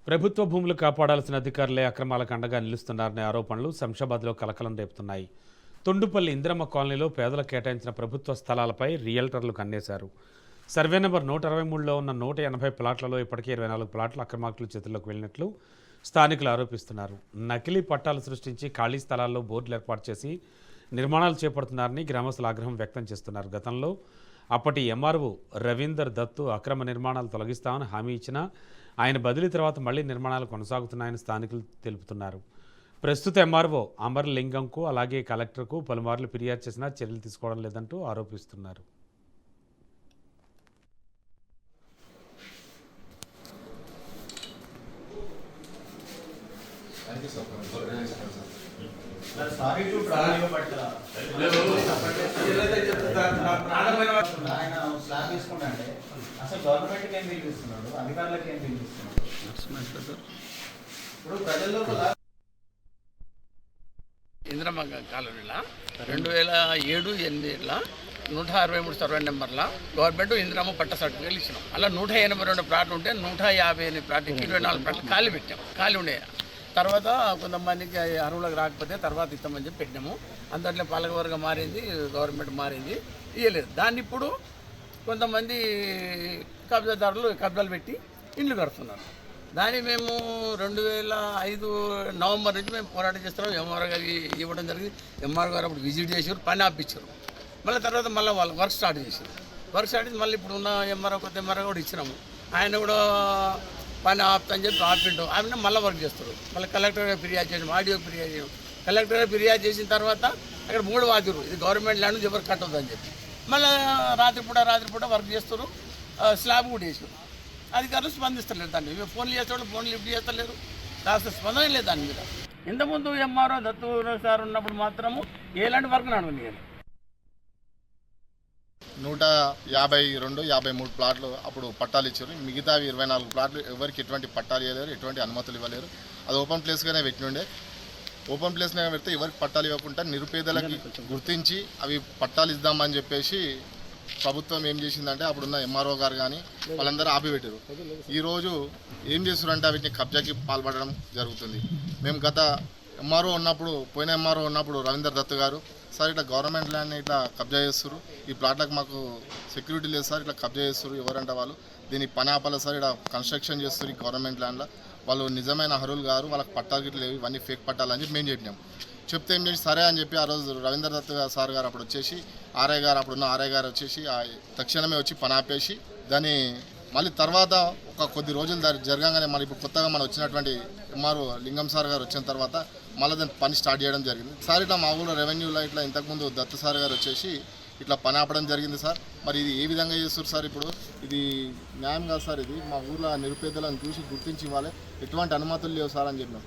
ప్రభుత్వ భూములు కాపాడాల్సిన అధికారులే అక్రమాలకు అండగా నిలుస్తున్నారనే ఆరోపణలు శంషాబాద్లో కలకలం రేపుతున్నాయి. తొండుపల్లి ఇందిరమ్మ కాలనీలో పేదలకు కేటాయించిన ప్రభుత్వ స్థలాలపై రియల్టర్లు కన్నేశారు. సర్వే నెంబర్ 123లో ఉన్న 180 ప్లాట్లలో ఇప్పటికే 24 ప్లాట్ల అక్రమార్కుల చేతుల్లోకి వెళ్ళినట్లు స్థానికులు ఆరోపిస్తున్నారు. నకిలీ పట్టాలు సృష్టించి ఖాళీ స్థలాల్లో బోర్డులు ఏర్పాటు చేసి నిర్మాణాలు చేపడుతున్నారని గ్రామస్తులు ఆగ్రహం వ్యక్తం చేస్తున్నారు. గతంలో అప్పటి ఎంఆర్ఓ రవీందర్ దత్తు అక్రమ నిర్మాణాలు తొలగిస్తామని హామీ ఇచ్చినా ఆయన బదిలీ తర్వాత మళ్లీ నిర్మాణాలు కొనసాగుతున్నాయని స్థానికులు తెలుపుతున్నారు. ప్రస్తుత ఎంఆర్ఓ అమర్లింగంకు అలాగే కలెక్టర్కు పలుమార్లు ఫిర్యాదు చేసినా చర్యలు తీసుకోవడం లేదంటూ ఆరోపిస్తున్నారు. అసలు గవర్నమెంట్కి ఏం పిలిపిస్తున్నాడు, అధికారులకు ఏం పిలిపిస్తున్నాడు? ఇప్పుడు ప్రజల్లో ఇందిరమ్మ కాలనీలో 2007-8 163 సర్వే నెంబర్ల గవర్నమెంట్ ఇందిరమ్మ పట్ట సర్టిఫికేట్లు ఇచ్చినాం. అలా 182 ప్లాట్లు ఉంటే 158 ప్లాట్లకి 24 ప్లాట్లు ఖాళీ పెట్టాం. ఖాళీ ఉండే తర్వాత కొంతమందికి అర్హులకు రాకపోతే తర్వాత ఇస్తామని చెప్పి పెట్టినాము. అందులో పాలకవర్గం మారింది, గవర్నమెంట్ మారింది, ఇవ్వలేదు. దాన్ని ఇప్పుడు కొంతమంది కబ్జాదారులు కబ్జాలు పెట్టి ఇండ్లు కడుతున్నారు. దాన్ని మేము 2005 నవంబర్ నుంచి మేము పోరాటం చేస్తున్నాం. ఎంఆర్ఓ గారికి ఇవ్వడం జరిగింది. ఎంఆర్ఓ గారు అప్పుడు విజిట్ చేసారు, పని ఆపించారు. మళ్ళీ తర్వాత మళ్ళీ వాళ్ళు వర్క్ స్టార్ట్ చేశారు. వర్క్ స్టార్ట్ చేసి మళ్ళీ ఇప్పుడు ఉన్న ఎంఆర్ఓ కొత్త ఎంఆర్ఓ కూడా ఇచ్చినాము. ఆయన కూడా పని ఆపుతని చెప్పి ఆపిండు. ఆయన మళ్ళీ వర్క్ చేస్తారు. మళ్ళీ కలెక్టర్ ఫిర్యాదు చేయడం, ఆడియో ఫిర్యాదు చేయడం. కలెక్టర్ ఫిర్యాదు చేసిన తర్వాత అక్కడ 3 వాదురు ఇది గవర్నమెంట్ ల్యాండ్ నుంచి ఎవరు కట్టొద్దని చెప్పి మళ్ళీ రాత్రిపూట వర్క్ చేస్తారు. స్లాబ్ కూడా వేసారు. అధికారులు స్పందిస్తలేరు. దాన్ని ఫోన్లు చేసేవాళ్ళు ఫోన్లు లిఫ్ట్ చేస్తలేరు. కాస్త స్పందన లేదు దాని మీద. ఇంతకుముందు ఎంఆర్ఓ దత్తు సార్ ఉన్నప్పుడు మాత్రము ఎలాంటి వర్క్ నడవనియాలి. 152, 53 ప్లాట్లు అప్పుడు పట్టాలు ఇచ్చారు. మిగతావి 24 ప్లాట్లు ఎవరికి ఎటువంటి పట్టాలు ఇవ్వలేరు, ఎటువంటి అనుమతులు ఇవ్వలేరు. అది ఓపెన్ ప్లేస్గానే పెట్టిండే. ఓపెన్ ప్లేస్గా పెడితే ఎవరికి పట్టాలు ఇవ్వకుండా నిరుపేదలకి గుర్తించి అవి పట్టాలు ఇద్దామని చెప్పేసి ప్రభుత్వం ఏం చేసిందంటే అప్పుడున్న ఎంఆర్ఓ గారు కానీ వాళ్ళందరూ ఆపిపెట్టారు. ఈరోజు ఏం చేస్తారంటే వీటిని కబ్జాకి పాల్పడడం జరుగుతుంది. మేము గత ఎంఆర్ఓ ఉన్నప్పుడు పోయిన ఎంఆర్ఓ ఉన్నప్పుడు రవీందర్ దత్ గారు సార్ ఇట్లా గవర్నమెంట్ ల్యాండ్ని ఇట్లా కబ్జా చేస్తారు, ఈ ప్లాట్లకు మాకు సెక్యూరిటీ లేదు సార్, ఇట్లా కబ్జా చేస్తారు ఎవరంటే వాళ్ళు దీనికి పని ఆపాలి సార్, ఇక్కడ కన్స్ట్రక్షన్ చేస్తారు ఈ గవర్నమెంట్ ల్యాండ్లో, వాళ్ళు నిజమైన అర్హులు గారు, వాళ్ళకి పట్టాలు గిట్ల లేవు, ఇవన్నీ ఫేక్ పట్టాలు అని చెప్పి మేము చెప్పినాం. చెప్తే ఏం చేసి సరే అని చెప్పి ఆ రోజు రవీందర్ దత్ సార్ గారు అప్పుడు వచ్చేసి ఆర్ఐ గారు అప్పుడున్న ఆర్ఐ గారు వచ్చేసి తక్షణమే వచ్చి పని ఆపేసి దాన్ని మళ్ళీ తర్వాత ఒక కొద్ది రోజులు జరగగానే మళ్ళీ ఇప్పుడు కొత్తగా మనం వచ్చినటువంటి ఎంఆర్ఓ లింగం సార్ గారు వచ్చిన తర్వాత మళ్ళీ దాన్ని పని స్టార్ట్ చేయడం జరిగింది. సార్ ఇట్లా మా ఊళ్ళో రెవెన్యూలో ఇట్లా ఇంతకుముందు దత్ సార్ గారు వచ్చేసి ఇట్లా పని ఆపడం జరిగింది సార్, మరి ఇది ఏ విధంగా చేస్తారు సార్, ఇప్పుడు ఇది న్యాయం కాదు సార్, ఇది మా ఊళ్ళో నిరుపేదలను చూసి గుర్తించి ఇవ్వాలి, ఎటువంటి అనుమతులు లేవు సార్ అని చెప్పినాం.